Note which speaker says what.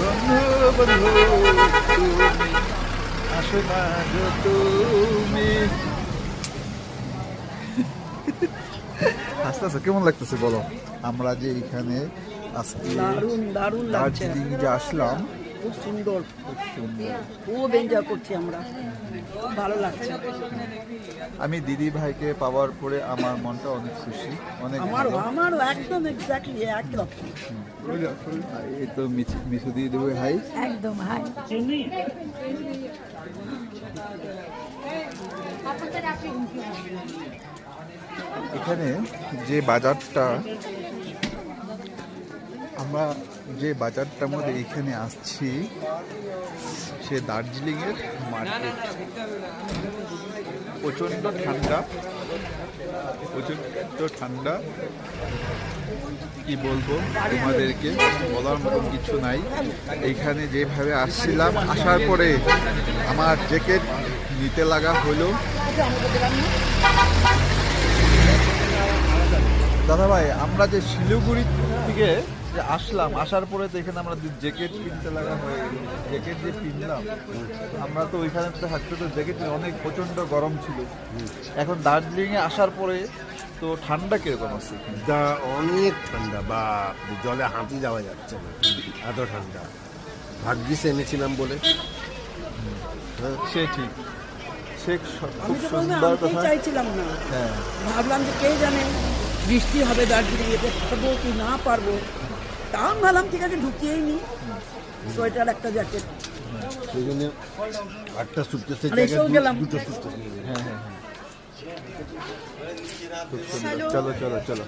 Speaker 1: বন্ধু বন্ধু তুমি আসো না গো তুমি। আস্তে আস্তে কেমন লাগতেছে বলো? আমরা যে এখানে আজকে
Speaker 2: দারুণ দারুণ লাগছে,
Speaker 1: দার্জিলিং যে আসলাম,
Speaker 2: খুব সুন্দর, খুব এনজয় করছি আমরা, খুব ভালো লাগছে।
Speaker 1: আমি দিদি ভাইকে পাওয়ার পরে আমার মনটা অনেক খুশি, অনেক ভালো।
Speaker 2: আমারও একদম এক্স্যাক্টলি একরকম।
Speaker 1: আর এই তো মিশু দিয়ে দেবে হাই।
Speaker 3: একদম হাই।
Speaker 1: এখানে যে বাজারটা, আমরা যে বাজারটার মধ্যে এখানে আসছি সে দার্জিলিংয়ের মার্কেট। প্রচণ্ড ঠান্ডা, প্রচণ্ড ঠান্ডা, কি বলবো তোমাদেরকে, বলার মতন কিছু নাই। এইখানে যেভাবে আসছিলাম, আসার পরে আমার জ্যাকেট নিতে লাগা হলো। দাদা ভাই, আমরা যে শিলিগুড়ি থেকে যে আসলাম, আসার পরে তো এখানে আমরা জ্যাকেট কিনতে লাগা হয়ে গেল। জ্যাকেট যে কিনলাম, আমরা তো ওইখানে থাকতে তো জ্যাকেট অনেক প্রচণ্ড গরম ছিল। এখন দার্জিলিংয়ে আসার পরে তো ঠান্ডা কিরকম আছে?
Speaker 4: অনেক ঠান্ডা, বা জলে হাঁটি যাওয়া যাচ্ছে না, এত ঠান্ডা। ভাগ্যিস এনেছিলাম বলে।
Speaker 1: সে ঠিক, সে
Speaker 2: আমি
Speaker 1: খুব
Speaker 2: তো প্রথমে
Speaker 1: সুন্দর
Speaker 2: আনতেই
Speaker 1: কথা।
Speaker 2: চাইছিলাম না,
Speaker 1: হ্যাঁ,
Speaker 2: ভাবলাম যে কে জানে বৃষ্টি হবে দার্জিলিং, এতে পারবো কি না পারবো। তাও ভাবলাম ঠিক আছে ঢুকিয়েই নি, সোয়েটার একটা জ্যাকেট।
Speaker 4: সেই জন্য একটা সুটকেসের
Speaker 2: আর এসেও গেলাম।
Speaker 4: দুটো সুটকেস নিয়ে গেলাম।
Speaker 1: হ্যাঁ, হ্যাঁ, হ্যাঁ, খুব সুন্দর। চলো চলো চলো।